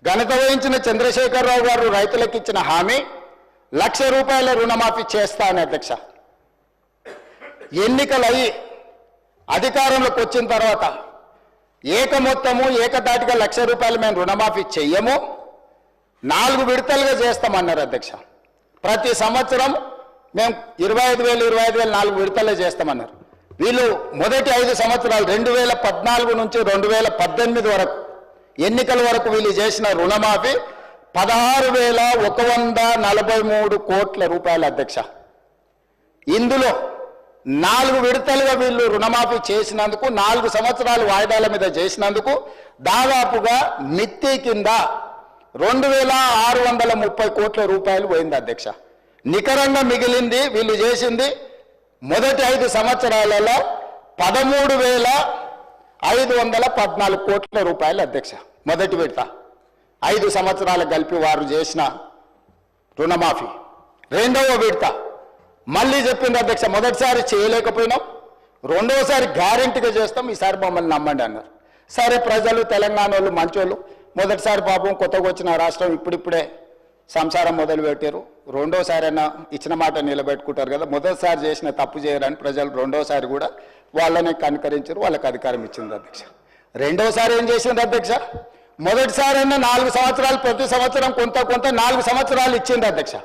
ఘనత వహించిన చంద్రశేఖరరావు గారు రైతులకు ఇచ్చిన హామీ ₹1,00,000 రుణమాఫీ చేస్తా అని అధ్యక్ష. ఎన్నికలయ్యి అధికారంలోకి వచ్చిన తర్వాత ఏకమొత్తము ఏకదాటిగా ₹1,00,000 మేము రుణమాఫీ చెయ్యము, 4 విడతలుగా చేస్తామన్నారు అధ్యక్ష. ప్రతి సంవత్సరం మేము 25,000 4 విడతలే చేస్తామన్నారు. వీళ్ళు మొదటి 5 సంవత్సరాలు 2014 నుంచి 2018 వరకు ఎన్నికల వరకు వీళ్ళు చేసిన రుణమాఫీ ₹16,143 కోట్ల అధ్యక్ష. ఇందులో 4 విడతలుగా వీళ్ళు రుణమాఫీ చేసినందుకు 4 సంవత్సరాలు వాయిదాల మీద చేసినందుకు దాదాపుగా మిత్తి కింద ₹2,630 కోట్ల పోయింది అధ్యక్ష. నికరంగా మిగిలింది వీళ్ళు చేసింది మొదటి 5 సంవత్సరాలలో ₹13,514 కోట్ల అధ్యక్ష. మొదటి విడత 5 సంవత్సరాలు కలిపి వారు చేసిన రుణమాఫీ. రెండవ విడత మళ్ళీ చెప్పింది అధ్యక్ష, మొదటిసారి చేయలేకపోయినాం, రెండవసారి గ్యారెంటీగా చేస్తాం, ఈసారి మమ్మల్ని నమ్మండి అన్నారు. సరే, ప్రజలు తెలంగాణ వాళ్ళు మంచోళ్ళు, మొదటిసారి పాపం కొత్తగా వచ్చిన రాష్ట్రం ఇప్పుడిప్పుడే సంసారం మొదలు పెట్టారు, రెండోసారి అయినా ఇచ్చిన మాట నిలబెట్టుకుంటారు కదా, మొదటిసారి చేసిన తప్పు చేయరని ప్రజలు రెండోసారి కూడా వాళ్ళని కనుకరించారు, వాళ్ళకి అధికారం ఇచ్చింది అధ్యక్ష. రెండోసారి ఏం చేసింది అధ్యక్ష, మొదటిసారి అయినా 4 సంవత్సరాలు ప్రతి సంవత్సరం కొంత 4 సంవత్సరాలు ఇచ్చింది అధ్యక్ష.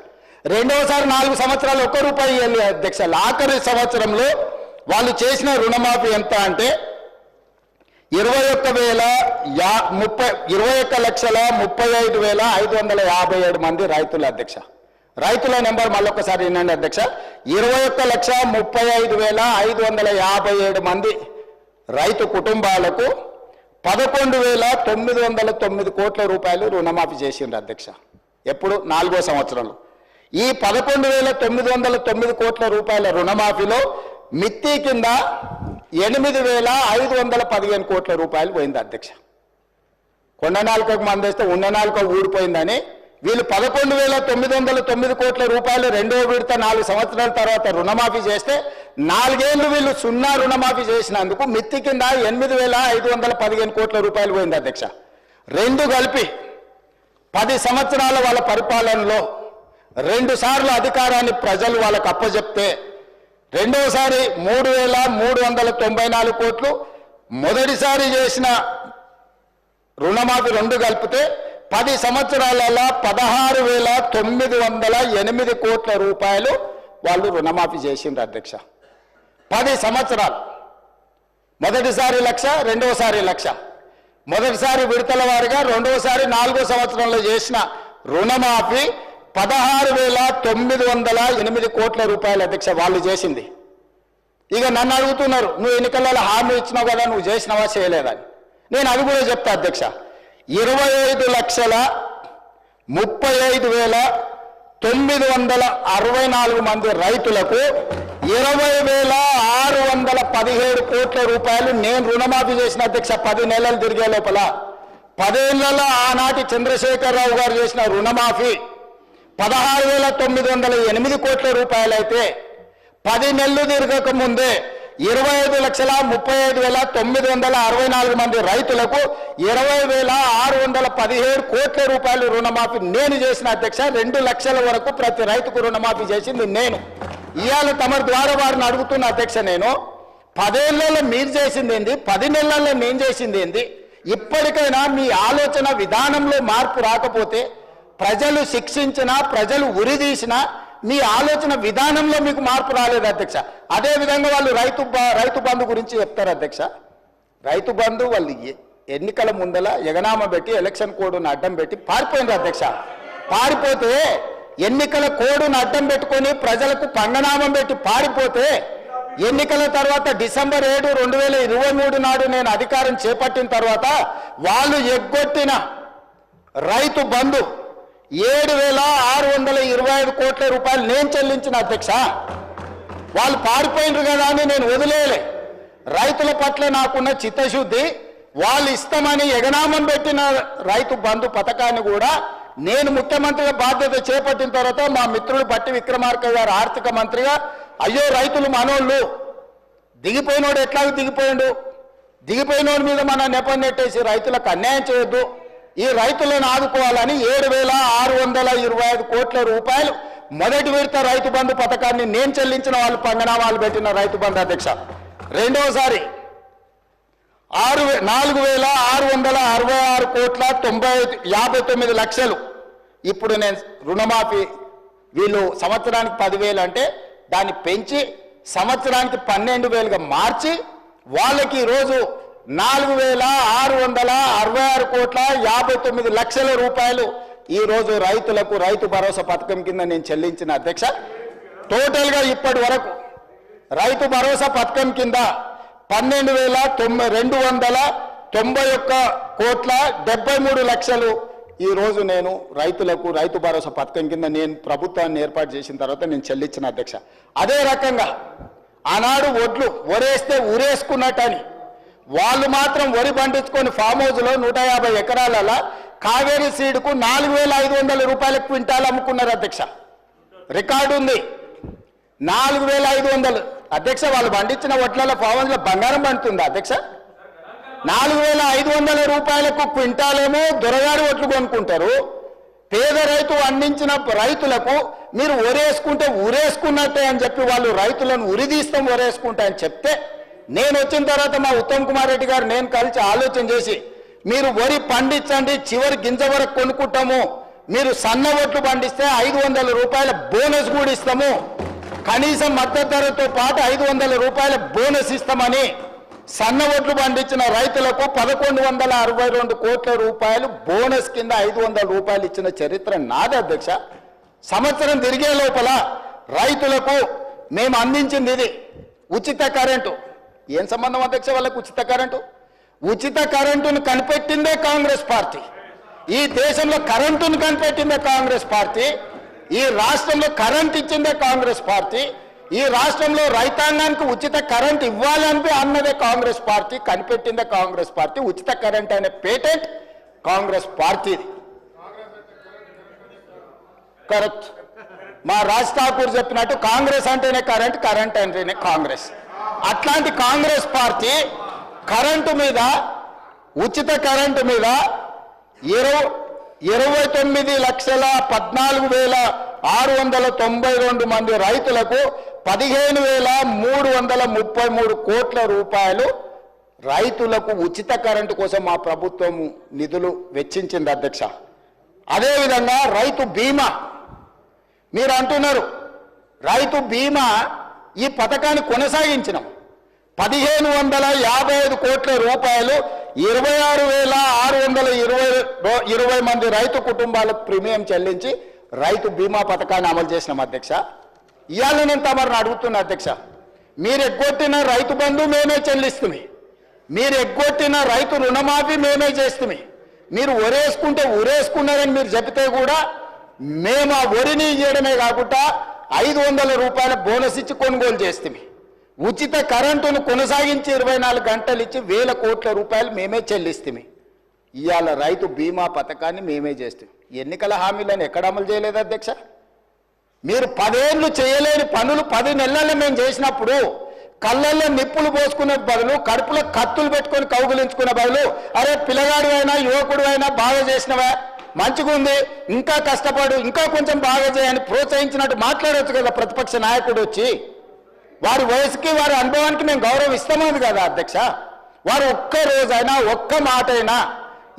రెండవసారి 4 సంవత్సరాలు ₹1 ఇవ్వాలి అధ్యక్ష. ఆఖరి సంవత్సరంలో వాళ్ళు చేసిన రుణమాఫీ ఎంత అంటే 21,35,557 మంది రైతులు అధ్యక్ష. రైతుల నెంబర్ మళ్ళొకసారి వినండి అధ్యక్ష, 21,35,557 మంది రైతు కుటుంబాలకు ₹11,909 కోట్ల రుణమాఫీ చేసిండ్రు అధ్యక్ష. ఎప్పుడు? 4వ సంవత్సరంలో. ఈ ₹11,909 కోట్ల రుణమాఫీలో మిత్తి కింద ₹8,515 కోట్ల పోయింది అధ్యక్ష. కొండ నాలుకకు మందేస్తే ఉన్న నాలుక ఊడిపోయిందని వీళ్ళు ₹11,909 కోట్ల రెండో విడత 4 సంవత్సరాల తర్వాత రుణమాఫీ చేస్తే 4 ఏళ్ళు వీళ్ళు 0 రుణమాఫీ చేసినందుకు మిత్తి కింద ₹8,515 కోట్ల పోయింది అధ్యక్ష. రెండు కలిపి 10 సంవత్సరాల వాళ్ళ పరిపాలనలో 2 సార్లు అధికారాన్ని ప్రజలు వాళ్ళకు అప్పచెప్తే రెండోసారి 3,394 కోట్లు, మొదటిసారి చేసిన రుణమాఫీ 2 కలిపితే 10 సంవత్సరాలలో 16,908 కోట్ల వాళ్ళు రుణమాఫీ చేసిండ్రు అధ్యక్ష. 10 సంవత్సరాలు. మొదటిసారి 1,00,000, రెండోసారి 1,00,000. మొదటిసారి విడతల వారిగా, రెండోసారి 4వ సంవత్సరంలో చేసిన రుణమాఫీ 16,908 కోట్ల అధ్యక్ష వాళ్ళు చేసింది. ఇక నన్ను అడుగుతున్నారు, నువ్వు ఎన్నికలలో హామీ ఇచ్చినావు కదా, నువ్వు చేసినావా చేయలేదని. నేను అది కూడా చెప్తా అధ్యక్ష. 25,35,964 మంది రైతులకు 20,617 కోట్ల నేను రుణమాఫీ చేసిన అధ్యక్ష. 10 నెలలు తిరిగే లోపల 10 ఏళ్లలో ఆనాటి చంద్రశేఖరరావు గారు చేసిన రుణమాఫీ 16,908 కోట్ల అయితే 10 నెలలు తిరగక ముందే 25,35,964 మంది రైతులకు 20,617 కోట్ల రుణమాఫీ నేను చేసిన అధ్యక్ష. 2 లక్షల వరకు ప్రతి రైతుకు రుణమాఫీ చేసింది నేను. ఇవాళ తమ ద్వారా వారిని అడుగుతున్న అధ్యక్ష, నేను 10 ఏళ్లలో మీరు చేసింది ఏంది, 10 నెలల్లో నేను చేసింది ఏంది? ఇప్పటికైనా మీ ఆలోచన విధానంలో మార్పు రాకపోతే, ప్రజలు శిక్షించినా, ప్రజలు ఉరిదీసినా మీ ఆలోచన విధానంలో మీకు మార్పు రాలేదు అధ్యక్ష. అదేవిధంగా వాళ్ళు రైతు బంధు గురించి చెప్తారు అధ్యక్ష. రైతు బంధు వాళ్ళు ఎన్నికల ముందల ఎగనామ పెట్టి ఎలక్షన్ కోడ్ను అడ్డం పెట్టి పారిపోయినారు అధ్యక్ష. పారిపోతే ఎన్నికల కోడ్ను అడ్డం పెట్టుకొని ప్రజలకు పంగనామం పెట్టి పారిపోతే ఎన్నికల తర్వాత డిసెంబర్ 7, 2023 నాడు నేను అధికారం చేపట్టిన తర్వాత వాళ్ళు ఎగ్గొట్టిన రైతు బంధు 7,625 కోట్ల నేను చెల్లించిన అధ్యక్ష. వాళ్ళు పారిపోయినరు కదా అని నేను వదిలేయలే. రైతుల పట్ల నాకున్న చిత్తశుద్ధి, వాళ్ళు ఇస్తామని ఎగనామం పెట్టిన రైతు బంధు పథకాన్ని కూడా నేను ముఖ్యమంత్రిగా బాధ్యత చేపట్టిన తర్వాత మా మిత్రుడు బట్టి విక్రమార్క గారు ఆర్థిక మంత్రిగా, అయ్యో రైతులు మనోళ్ళు, దిగిపోయినోడు ఎట్లాగో దిగిపోయిండు, దిగిపోయినోడి మీద మన నెపం నెట్టేసి రైతులకు అన్యాయం చేయొద్దు, ఈ రైతులను ఆదుకోవాలని 7,625 కోట్ల రూపాయలు మొదటి విడత రైతు బంధు పథకాన్ని నేను చెల్లించిన వాళ్ళు పంగనామాలు పెట్టిన రైతు బంధు అధ్యక్ష. రెండవసారి 4,666 కోట్ల 59 లక్షలు. ఇప్పుడు నేను రుణమాఫీ వీళ్ళు సంవత్సరానికి 10,000 అంటే దాన్ని పెంచి సంవత్సరానికి 12,000గా మార్చి వాళ్ళకి ఈరోజు 4,666 కోట్ల 59 లక్షల రూపాయలు ఈరోజు రైతులకు రైతు భరోసా పథకం కింద నేను చెల్లించిన అధ్యక్ష. టోటల్గా ఇప్పటి వరకు రైతు భరోసా పథకం కింద 12,291 కోట్ల 73 లక్షలు ఈరోజు నేను రైతులకు రైతు భరోసా పథకం కింద నేను ప్రభుత్వాన్ని ఏర్పాటు చేసిన తర్వాత నేను చెల్లించిన అధ్యక్ష. అదే రకంగా ఆనాడు వరేస్తే ఊరేసుకున్నట్టని వాళ్ళు మాత్రం వరి పండించుకొని ఫామ్ హౌస్లో 150 ఎకరాల కావేరీ సీడ్కు 4,500 రూపాయల క్వింటాల్ అమ్ముకున్నారు అధ్యక్ష. రికార్డు ఉంది 4,500 అధ్యక్ష. వాళ్ళు పండించిన వడ్ల ఫామ్ హౌస్లో బంగారం పండుతుంది అధ్యక్ష. 4,500 రూపాయలకు క్వింటాలేమో దొరగారి ఒట్లు కొనుక్కుంటారు. పేద రైతు అందించిన రైతులకు మీరు ఒరేసుకుంటే ఊరేసుకున్నట్టే అని చెప్పి వాళ్ళు రైతులను ఉరిదీస్తాం ఒరేసుకుంటా అని చెప్తే నేను వచ్చిన తర్వాత మా ఉత్తమ్ కుమార్ రెడ్డి గారు నేను కలిసి ఆలోచన చేసి మీరు వరి పండించండి చివరి గింజ వరకు కొనుక్కుంటాము, మీరు సన్న ఒట్లు పండిస్తే 500 రూపాయల బోనస్ కూడా ఇస్తాము, కనీసం మద్దతు ధరతో పాటు 500 రూపాయల బోనస్ ఇస్తామని సన్న ఒట్లు పండించిన రైతులకు 1,162 కోట్ల రూపాయలు బోనస్ కింద 500 రూపాయలు ఇచ్చిన చరిత్ర నాది అధ్యక్ష. సంవత్సరం తిరిగే లోపల రైతులకు మేము అందించింది ఇది ఉచిత కరెంటు. ఏం సంబంధం అధ్యక్ష వాళ్ళకు ఉచిత కరెంటు? ఉచిత కరెంటును కనిపెట్టిందే కాంగ్రెస్ పార్టీ. ఈ దేశంలో కరెంటును కనిపెట్టిందే కాంగ్రెస్ పార్టీ. ఈ రాష్ట్రంలో కరెంట్ ఇచ్చిందే కాంగ్రెస్ పార్టీ. ఈ రాష్ట్రంలో రైతాంగానికి ఉచిత కరెంట్ ఇవ్వాలని అన్నదే కాంగ్రెస్ పార్టీ, కనిపెట్టిందే కాంగ్రెస్ పార్టీ. ఉచిత కరెంట్ అనే పేటెంట్ కాంగ్రెస్ పార్టీది. కరెక్ట్. మా రాజ్ ఠాకూర్ చెప్పినట్టు కాంగ్రెస్ అంటేనే కరెంట్, కరెంట్ అంటేనే కాంగ్రెస్. అట్లాంటి కాంగ్రెస్ పార్టీ కరెంటు మీద ఉచిత కరెంటు మీద 29,14,692 మంది రైతులకు 15,333 కోట్ల రూపాయలు రైతులకు ఉచిత కరెంటు కోసం మా ప్రభుత్వం నిధులు వెచ్చించింది అధ్యక్ష. అదేవిధంగా రైతు బీమా మీరు అంటున్నారు, రైతు బీమా ఈ పథకాన్ని కొనసాగించినాం. 1,555 కోట్ల రూపాయలు 26,620 మంది రైతు కుటుంబాలకు ప్రీమియం చెల్లించి రైతు బీమా పథకాన్ని అమలు చేసినాం అధ్యక్ష. ఇవాళ నేను తమరిని అడుగుతున్నా అధ్యక్ష, మీరు ఎగ్గొట్టిన రైతు బంధు మేమే చెల్లిస్తుంది, మీరు ఎగ్గొట్టిన రైతు రుణమాఫీ మేమే చేస్తుంది, మీరు ఒరేసుకుంటే ఊరేసుకున్నారని మీరు చెబితే కూడా మేము ఆ వరిని ఇవ్వడమే కాకుండా 500 రూపాయల బోనస్ ఇచ్చి కొనుగోలు చేస్తుంది. ఉచిత కరెంటును కొనసాగించి 24 గంటలు ఇచ్చి 1,000 కోట్ల రూపాయలు మేమే చెల్లిస్తుంది. ఇవాళ రైతు బీమా పథకాన్ని మేమే చేస్తాం. ఎన్నికల హామీలను ఎక్కడ అమలు చేయలేదు అధ్యక్ష. మీరు 10 ఏళ్ళు చేయలేని పనులు 10 నెలల్లో మేము చేసినప్పుడు కళ్ళల్లో నిప్పులు పోసుకునే బదులు కడుపులో కత్తులు పెట్టుకొని కౌగులించుకునే బదులు అరే పిల్లగాడు అయినా యువకుడు అయినా బాగా చేసినవా, మంచిగా ఉంది, ఇంకా కష్టపడు, ఇంకా కొంచెం బాగా చేయని ప్రోత్సహించినట్టు మాట్లాడవచ్చు కదా ప్రతిపక్ష నాయకుడు వచ్చి. వారి వయసుకి వారి అనుభవానికి మేము గౌరవం ఇస్తామని కదా అధ్యక్ష. వారు ఒక్క రోజైనా ఒక్క మాట అయినా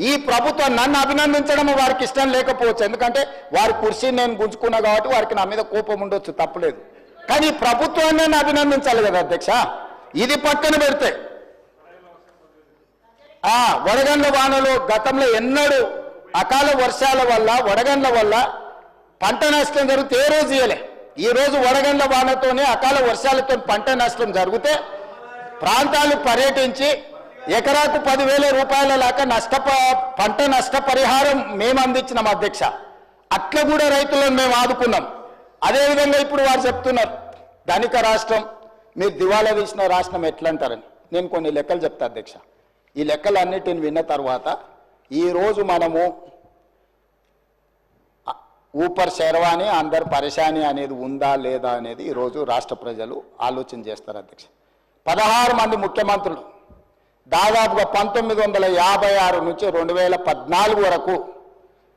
ఈ ప్రభుత్వం నన్ను అభినందించడం వారికి ఇష్టం లేకపోవచ్చు, ఎందుకంటే వారి కుర్చీని నేను గుంజుకున్నా కాబట్టి వారికి నా మీద కోపం ఉండొచ్చు, తప్పులేదు. కానీ ప్రభుత్వాన్ని నన్ను అభినందించాలి కదా అధ్యక్ష. ఇది పక్కన పెడితే వడగండ్ల వానలు గతంలో ఎన్నడూ అకాల వర్షాల వల్ల వడగండ్ల వల్ల పంట నష్టం జరిగితే ఏ రోజు ఇయ్యలే. ఈ రోజు వడగండ్ల వానతోనే అకాల వర్షాలతో పంట నష్టం జరిగితే ప్రాంతాలు పర్యటించి ఎకరాకు 10,000 రూపాయల దాకా పంట నష్టపరిహారం మేము అందించినాం అధ్యక్ష. అట్లా కూడా రైతులను మేము ఆదుకున్నాం. అదేవిధంగా ఇప్పుడు వారు చెప్తున్నారు ధనిక రాష్ట్రం, మీరు దివాలా తీసిన రాష్ట్రం ఎట్లా అంటారని. నేను కొన్ని లెక్కలు చెప్తా అధ్యక్ష. ఈ లెక్కలన్నిటిని విన్న తర్వాత ఈరోజు మనము ఊపర్ శర్వాణి అందరు పరేషాని అనేది ఉందా లేదా అనేది ఈరోజు రాష్ట్ర ప్రజలు ఆలోచన చేస్తారు అధ్యక్ష. 16 మంది ముఖ్యమంత్రులు దాదాపుగా 1956 నుంచి 2014 వరకు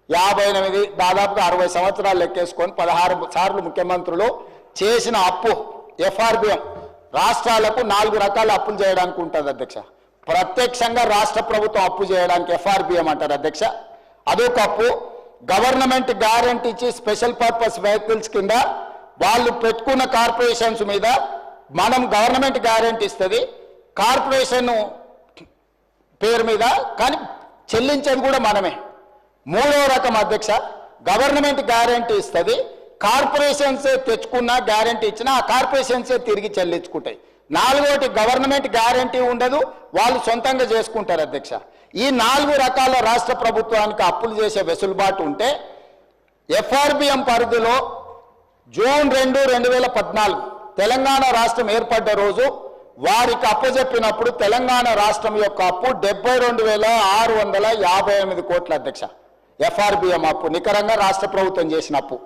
58 దాదాపుగా 60 సంవత్సరాలు లెక్కేసుకొని 16 సార్లు ముఖ్యమంత్రులు చేసిన అప్పు ఎఫ్ఆర్బిఎం రాష్ట్రాలకు 4 రకాల అప్పులు చేయడానికి ఉంటుంది అధ్యక్ష. ప్రత్యక్షంగా రాష్ట్ర ప్రభుత్వం అప్పు చేయడానికి ఎఫ్ఆర్బిఎం అంటారు అధ్యక్ష. అదొక అప్పు. గవర్నమెంట్ గ్యారెంటీ ఇచ్చి స్పెషల్ పర్పస్ వెహికల్స్ కింద వాళ్ళు పెట్టుకున్న కార్పొరేషన్స్ మీద మనం గవర్నమెంట్ గ్యారెంటీ ఇస్తుంది కార్పొరేషన్ పేరు మీద, కానీ చెల్లించేది కూడా మనమే. మూడవ రకం అధ్యక్ష, గవర్నమెంట్ గ్యారెంటీ ఇస్తుంది, కార్పొరేషన్సే తెచ్చుకున్న గ్యారెంటీ ఇచ్చినా ఆ కార్పొరేషన్సే తిరిగి చెల్లించుకుంటాయి. నాలుగోటి గవర్నమెంట్ గ్యారెంటీ ఉండదు, వాళ్ళు సొంతంగా చేసుకుంటారు అధ్యక్ష. ఈ 4 రకాల రాష్ట్ర ప్రభుత్వానికి అప్పులు చేసే వెసులుబాటు ఉంటే ఎఫ్ఆర్బిఎం పరిధిలో జూన్ 2, 2014 తెలంగాణ రాష్ట్రం ఏర్పడ్డ రోజు వారికి అప్పచెప్పినప్పుడు తెలంగాణ రాష్ట్రం యొక్క అప్పు 72,658 కోట్ల అధ్యక్ష. ఎఫ్ఆర్బిఎం అప్పు నికరంగా రాష్ట్ర ప్రభుత్వం చేసిన అప్పు.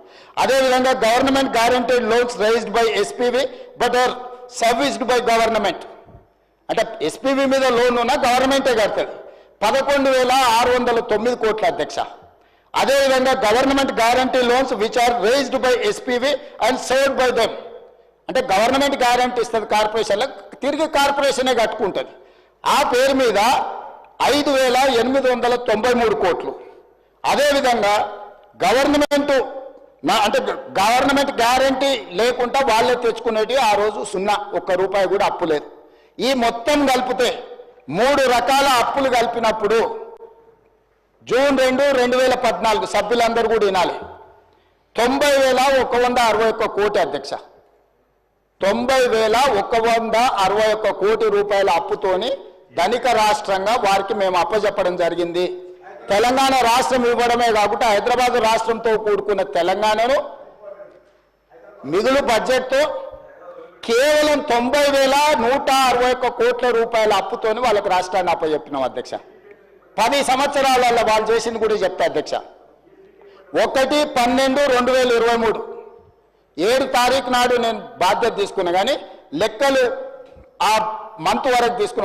అదేవిధంగా government guaranteed loans raised by SPV but are serviced by government, అంటే ఎస్పీవి మీద లోన్ ఉన్నా గవర్నమెంటే కడుతుంది, 11,609 కోట్ల అధ్యక్ష. అదేవిధంగా government guarantee loans which are raised by SPV and served by them, అంటే గవర్నమెంట్ గ్యారంటీ ఇస్తుంది కార్పొరేషన్లకు, తిరిగి కార్పొరేషనే కట్టుకుంటుంది. ఆ పేరు మీద 5,893 కోట్లు. అదేవిధంగా గవర్నమెంట్ గ్యారంటీ లేకుండా వాళ్ళే తెచ్చుకునేటి ఆ రోజు 0, 1 రూపాయి కూడా అప్పు లేదు. ఈ మొత్తం కలిపితే 3 రకాల అప్పులు కలిపినప్పుడు జూన్ 2, 2014 సభ్యులందరూ కూడా వినాలి, 90,161 కోటి అధ్యక్ష. 90,161 కోటి రూపాయల అప్పుతోని ధనిక రాష్ట్రంగా వారికి మేము అప్పచెప్పడం జరిగింది. తెలంగాణ రాష్ట్రం ఇవ్వడమే కాకుండా హైదరాబాద్ రాష్ట్రంతో కూడుకున్న తెలంగాణను మిగులు బడ్జెట్తో కేవలం 90,161 కోట్ల రూపాయల అప్పుతోని వాళ్ళకి రాష్ట్రాన్ని అప్పచెప్పినాం అధ్యక్ష. 10 సంవత్సరాలలో వాళ్ళు చేసింది కూడా చెప్తా అధ్యక్ష. 1/12/2023 7 తారీఖు నాడు నేను బాధ్యత తీసుకున్నా, కానీ లెక్కలు ఆ మంత్ వరకు తీసుకున్నా.